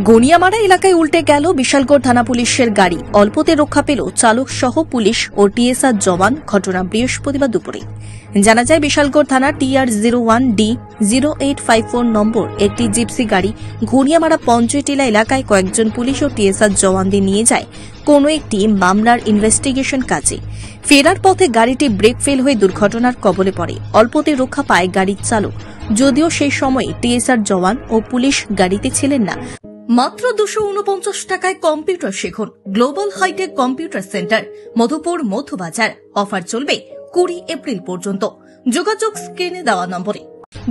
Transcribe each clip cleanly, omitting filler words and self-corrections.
গনিয়ামারা এলাকায় উল্টে গেল বিশালগড় থানা পুলিশের গাড়ি। অল্পতে রক্ষা পেল চালক সহ পুলিশ ও টিএসআর জওয়ান। ঘটনা বৃহস্পতিবার দুপুরে। জানা যায়, বিশালগড় থানা TR01D0854 নম্বর একটি জিপসি গাড়ি গনিয়ামারা পঞ্চটিলা এলাকায় কয়েকজন পুলিশ ও টিএসআর জওয়ানদের নিয়ে যায় কোন একটি মামলার ইনভেস্টিগেশন কাজে। ফেরার পথে গাড়িটি ব্রেক ফেল হয়ে দুর্ঘটনার কবলে পড়ে। অল্পতে রক্ষা পায় গাড়ির চালক, যদিও সেই সময়ে টিএসআর জওয়ান ও পুলিশ গাড়িতে ছিলেন না। মাত্র 249 টাকায় কম্পিউটার শিখুন global hi-tech computer centre, Madhupur Madhyabazar. Offer চলবে 20 এপ্রিল পর্যন্ত। যোগাযোগ স্ক্রিনে দেওয়া নম্বরে।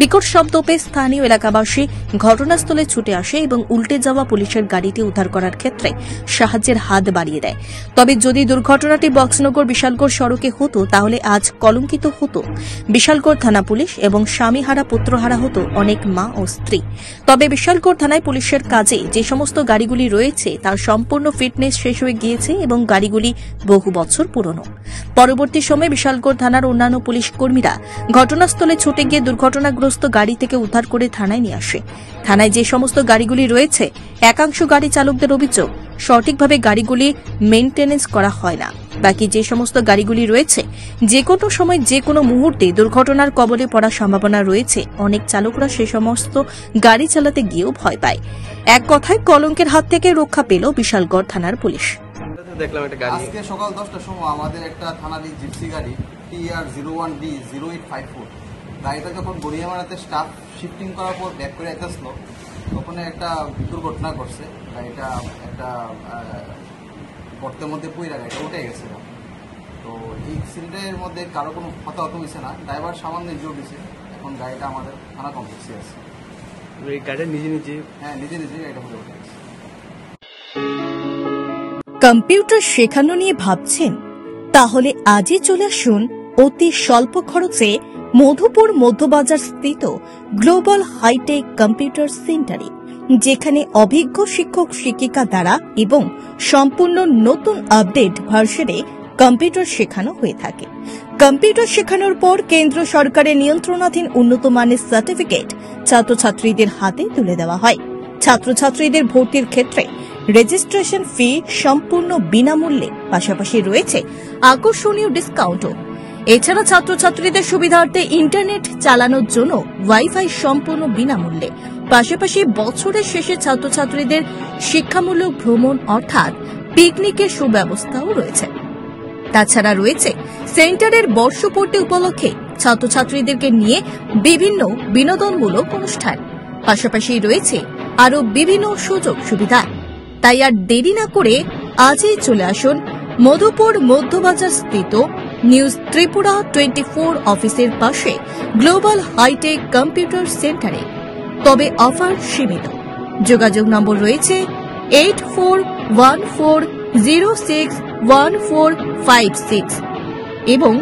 বিকট শব্দ পেয়ে স্থানীয় এলাকাবাসী ঘটনাস্থলে ছুটে আসে এবং উল্টে যাওয়া পুলিশের গাড়িটি উদ্ধার করার ক্ষেত্রে সাহায্যের হাত বাড়িয়ে দেয়। তবে যদি দুর্ঘটনাটি বক্সনগর বিশালগড় সড়কে হতো তাহলে আজ কলঙ্কিত হতো বিশালগড় থানা পুলিশ এবং স্বামীহারা পুত্রহারা হতো অনেক মা ও স্ত্রী। তবে বিশালগড় থানায় পুলিশের কাজে যে সমস্ত গাড়িগুলি রয়েছে তার সম্পূর্ণ ফিটনেস শেষ হয়ে গিয়েছে এবং গাড়িগুলি বহু বছর পুরনো। পরবর্তী সময়ে বিশালগড় থানার অন্যান্য পুলিশ কর্মীরা ঘটনাস্থলে ছুটে গিয়ে দুর্ঘটনাগ্রস্ত গাড়ি থেকে উদ্ধার করে থানায় নিয়ে আসে। থানায় যে সমস্ত গাড়িগুলি রয়েছে, একাংশ গাড়ি চালকদের অভিযোগ সঠিকভাবে গাড়িগুলি মেইনটেনেন্স করা হয় না। বাকি যে সমস্ত গাড়িগুলি রয়েছে যে কোনো সময় যে কোনো মুহূর্তে দুর্ঘটনার কবলে পড়ার সম্ভাবনা রয়েছে। অনেক চালকরা সে সমস্ত গাড়ি চালাতে গিয়েও ভয় পায়। এক কথায় কলঙ্কের হাত থেকে রক্ষা পেল বিশালগড় থানার পুলিশ। আজকে সকাল 10টার সময় আমাদের একটা থানার জিপসি গাড়ি TR01D0854 গাড়িটা যখন গড়িয়ামারাতে স্টাফ শিফটিং করার পর ব্যাক করে আসছিল তখন একটা দুর্ঘটনা ঘটছে। গাড়িটা একটা গর্তের মধ্যে পুইরা গাড়িটা উঠে গেছে। তো এই অ্যাক্সিডেন্টের মধ্যে কারো কোনো হতাহত হয়েছে না, ড্রাইভার সামান্য ইনজুর্ড হয়েছে। এখন গাড়িটা আমাদের থানা কমপ্লেক্সে আছে। এই গাড়িটা নিজে গাড়িটা পুরো উঠে গেছে। কম্পিউটার শেখানো নিয়ে ভাবছেন? তাহলে আজই চলে আসুন অতি স্বল্প খরচে মধুপুর মধ্যবাজার স্থিত গ্লোবাল হাইটেক কম্পিউটার সেন্টারে, যেখানে অভিজ্ঞ শিক্ষক শিক্ষিকা দ্বারা এবং সম্পূর্ণ নতুন আপডেট ভার্সনে কম্পিউটার শেখানো হয়ে থাকে। কম্পিউটার শেখানোর পর কেন্দ্র সরকারের নিয়ন্ত্রণাধীন উন্নত মানের সার্টিফিকেট ছাত্রছাত্রীদের হাতে তুলে দেওয়া হয়। ছাত্রছাত্রীদের ভর্তির ক্ষেত্রে রেজিস্ট্রেশন ফি সম্পূর্ণ বিনামূল্যে, পাশাপাশি রয়েছে আকর্ষণীয় ডিসকাউন্টও। এছাড়া ছাত্রছাত্রীদের সুবিধার্থে ইন্টারনেট চালানোর জন্য ওয়াইফাই সম্পূর্ণ বিনামূল্যে। পাশাপাশি বছরের শেষে ছাত্রছাত্রীদের শিক্ষামূলক ভ্রমণ অর্থাৎ পিকনিকের সুব্যবস্থাও রয়েছে। তাছাড়া রয়েছে সেন্টারের বর্ষপূর্তি উপলক্ষে ছাত্রছাত্রীদেরকে নিয়ে বিভিন্ন বিনোদনমূলক অনুষ্ঠান। পাশাপাশি রয়েছে আরও বিভিন্ন সুযোগ সুবিধা। তাই আর দেরি না করে আজই চলে আসুন মধুপুর মধ্যবাজার স্থিত নিউজ ত্রিপুরা 24 অফিসের পাশে গ্লোবাল হাইটেক কম্পিউটার সেন্টারে। তবে অফার সীমিত। যোগাযোগ নম্বর রয়েছে 8414061456 এবং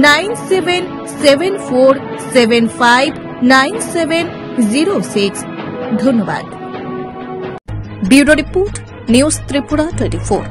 9774759706। ধন্যবাদ। Bureau report, news Tripura 24।